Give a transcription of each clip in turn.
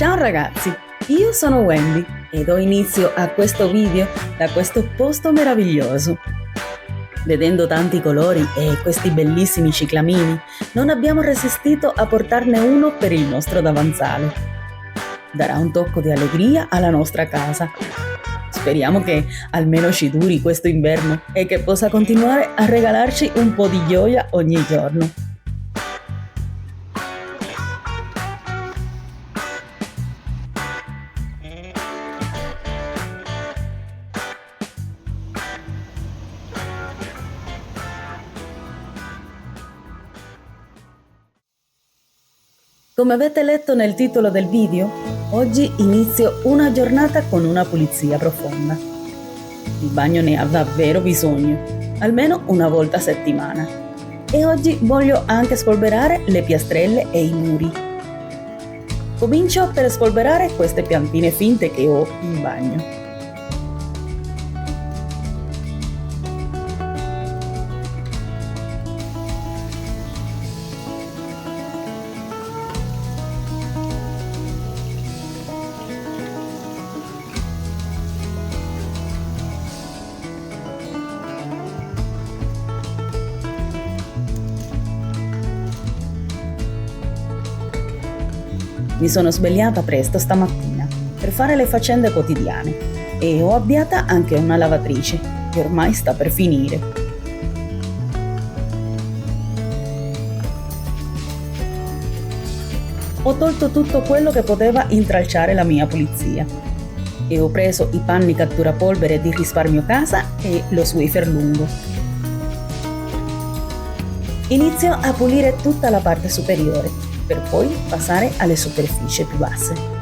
Ciao ragazzi, io sono Wendy e do inizio a questo video da questo posto meraviglioso. Vedendo tanti colori e questi bellissimi ciclamini, non abbiamo resistito a portarne uno per il nostro davanzale. Darà un tocco di allegria alla nostra casa. Speriamo che almeno ci duri questo inverno e che possa continuare a regalarci un po' di gioia ogni giorno. Come avete letto nel titolo del video, oggi inizio una giornata con una pulizia profonda. Il bagno ne ha davvero bisogno, almeno una volta a settimana. E oggi voglio anche spolverare le piastrelle e i muri. Comincio per spolverare queste piantine finte che ho in bagno. Mi sono svegliata presto stamattina per fare le faccende quotidiane e ho avviata anche una lavatrice che ormai sta per finire. Ho tolto tutto quello che poteva intralciare la mia pulizia e ho preso i panni catturapolvere di Risparmio Casa e lo Swiffer lungo. Inizio a pulire tutta la parte superiore per poi passare alle superfici più basse.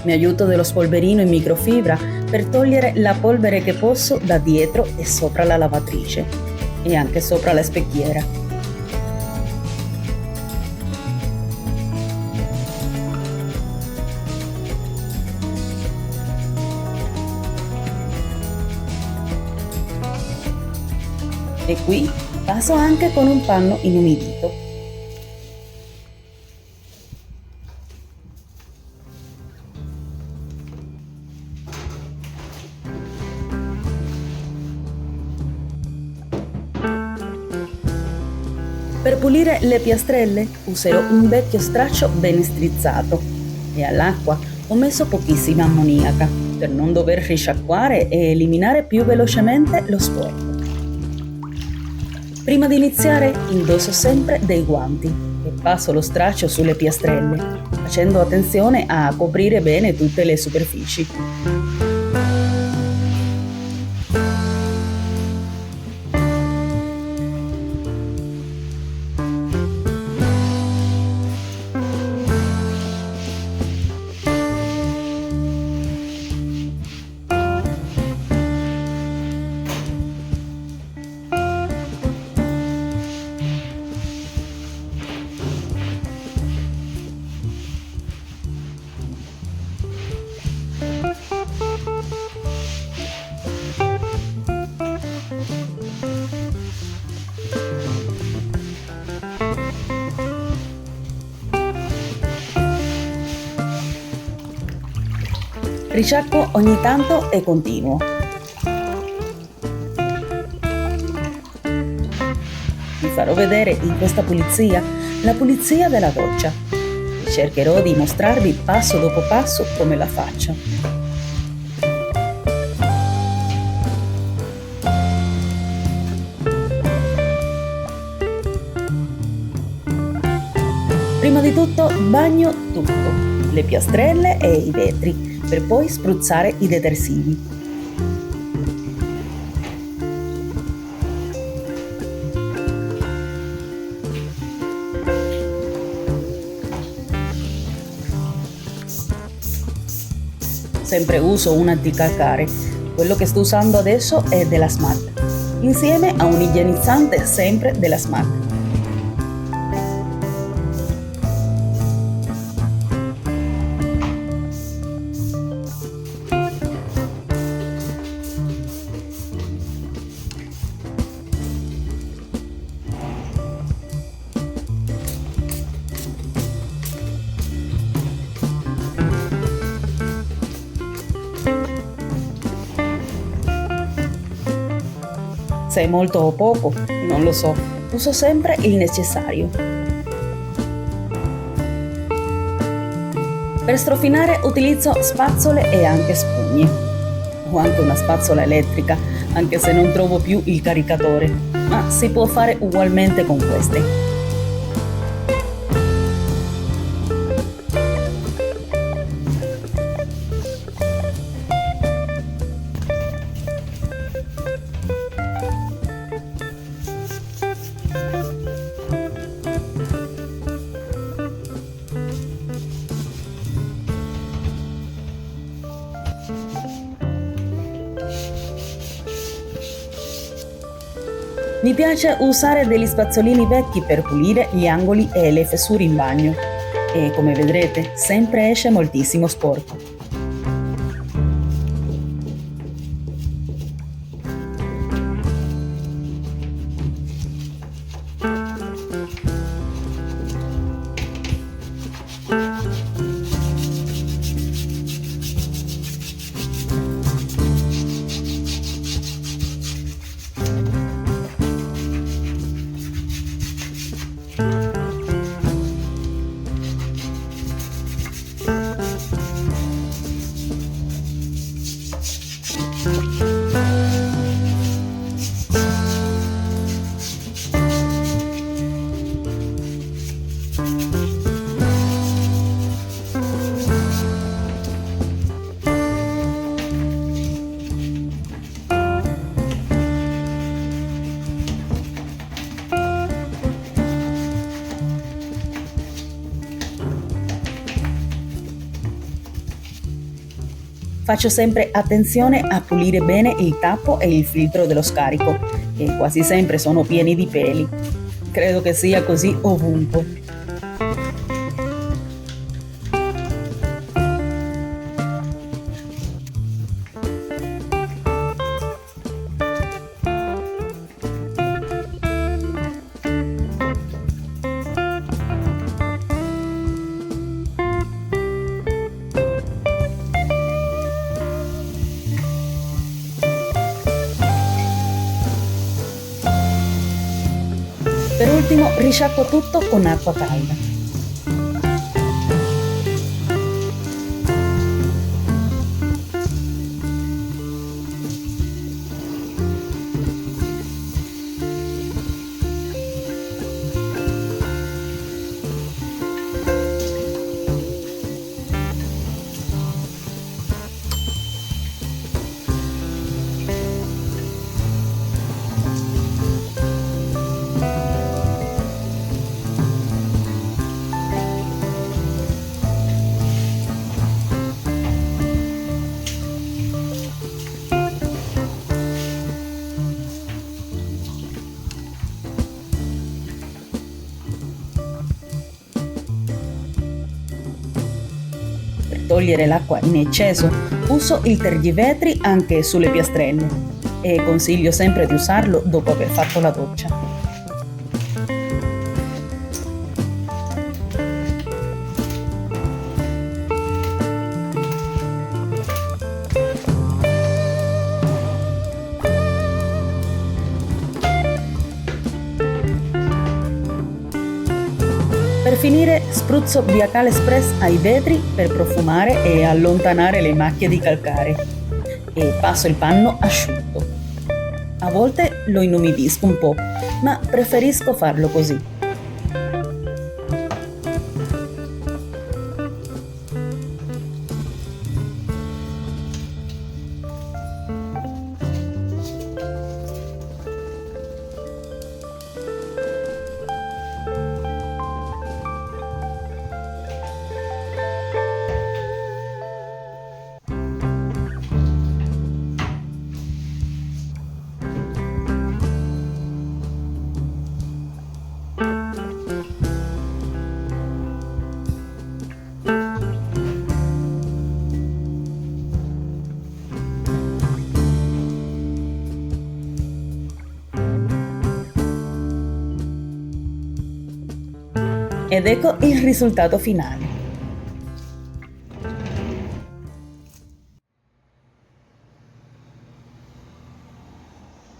Mi aiuto dello spolverino in microfibra per togliere la polvere che posso da dietro e sopra la lavatrice e anche sopra la specchiera. E qui passo anche con un panno inumidito. Per pulire le piastrelle userò un vecchio straccio ben strizzato e all'acqua ho messo pochissima ammoniaca per non dover risciacquare e eliminare più velocemente lo sporco. Prima di iniziare indosso sempre dei guanti e passo lo straccio sulle piastrelle, facendo attenzione a coprire bene tutte le superfici. Risciacquo ogni tanto e continuo. Vi farò vedere in questa pulizia la pulizia della doccia e cercherò di mostrarvi passo dopo passo come la faccio. Prima di tutto bagno tutto, le piastrelle e i vetri, per poi spruzzare i detersivi. Sempre uso un anticalcare, quello che sto usando adesso è della Smart, insieme a un igienizzante sempre della Smart. Se è molto o poco, non lo so, uso sempre il necessario. Per strofinare utilizzo spazzole e anche spugne. Ho anche una spazzola elettrica, anche se non trovo più il caricatore, ma si può fare ugualmente con queste. Mi piace usare degli spazzolini vecchi per pulire gli angoli e le fessure in bagno e, come vedrete, sempre esce moltissimo sporco. Faccio sempre attenzione a pulire bene il tappo e il filtro dello scarico, che quasi sempre sono pieni di peli. Credo che sia così ovunque. Per ultimo risciacquo tutto con acqua calda. Togliere l'acqua in eccesso, uso il tergivetri anche sulle piastrelle e consiglio sempre di usarlo dopo aver fatto la doccia. Per finire spruzzo Biacal Express ai vetri per profumare e allontanare le macchie di calcare e passo il panno asciutto. A volte lo inumidisco un po', ma preferisco farlo così. Ed ecco il risultato finale.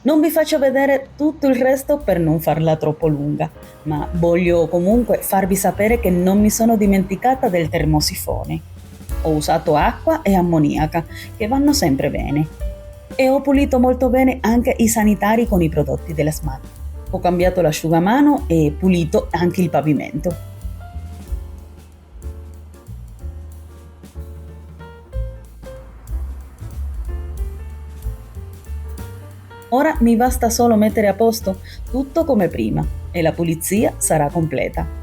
Non vi faccio vedere tutto il resto per non farla troppo lunga, ma voglio comunque farvi sapere che non mi sono dimenticata del termosifone. Ho usato acqua e ammoniaca, che vanno sempre bene. E ho pulito molto bene anche i sanitari con i prodotti della SMAT. Ho cambiato l'asciugamano e pulito anche il pavimento. Ora mi basta solo mettere a posto tutto come prima e la pulizia sarà completa.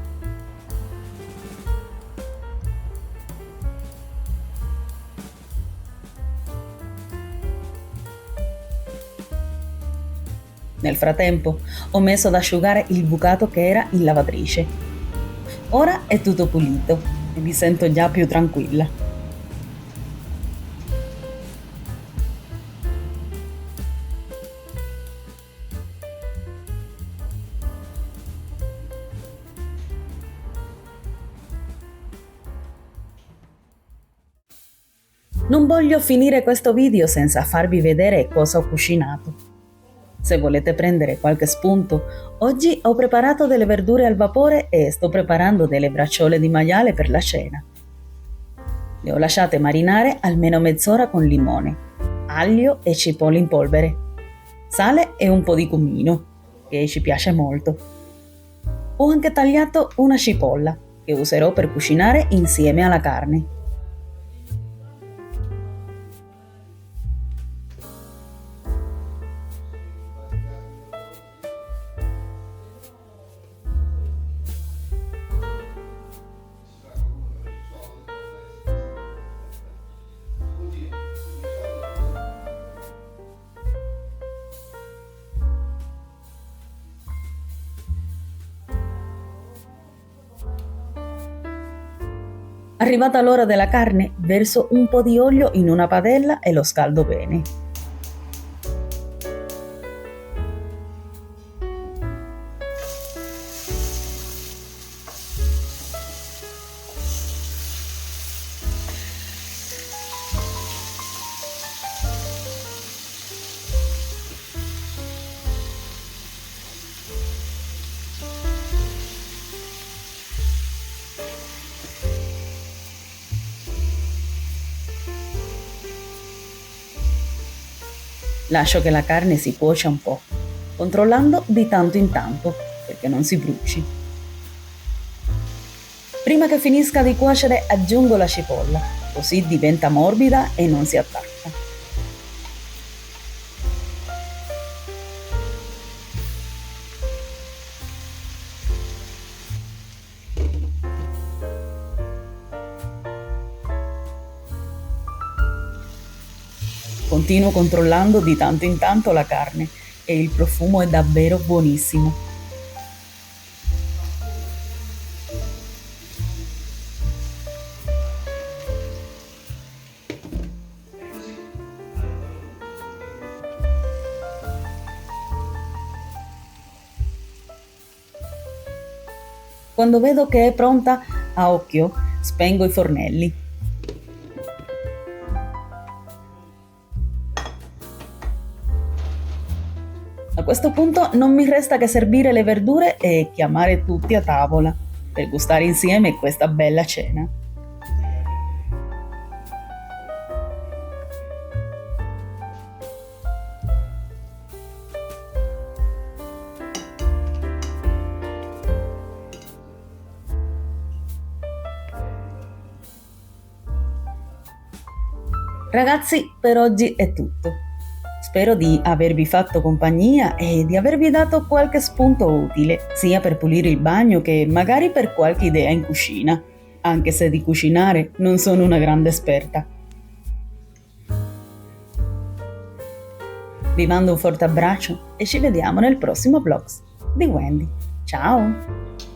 Nel frattempo ho messo ad asciugare il bucato che era in lavatrice. Ora è tutto pulito e mi sento già più tranquilla. Non voglio finire questo video senza farvi vedere cosa ho cucinato. Se volete prendere qualche spunto, oggi ho preparato delle verdure al vapore e sto preparando delle bracciole di maiale per la cena. Le ho lasciate marinare almeno mezz'ora con limone, aglio e cipolla in polvere, sale e un po' di cumino, che ci piace molto. Ho anche tagliato una cipolla, che userò per cucinare insieme alla carne. Arrivata l'ora della carne, verso un po' di olio in una padella e lo scaldo bene. Lascio che la carne si cuocia un po', controllando di tanto in tanto perché non si bruci. Prima che finisca di cuocere aggiungo la cipolla, così diventa morbida e non si attacca. Continuo controllando di tanto in tanto la carne e il profumo è davvero buonissimo. Quando vedo che è pronta, a occhio, spengo i fornelli. A questo punto non mi resta che servire le verdure e chiamare tutti a tavola per gustare insieme questa bella cena. Ragazzi, per oggi è tutto. Spero di avervi fatto compagnia e di avervi dato qualche spunto utile, sia per pulire il bagno che magari per qualche idea in cucina, anche se di cucinare non sono una grande esperta. Vi mando un forte abbraccio e ci vediamo nel prossimo vlog di Wendy. Ciao!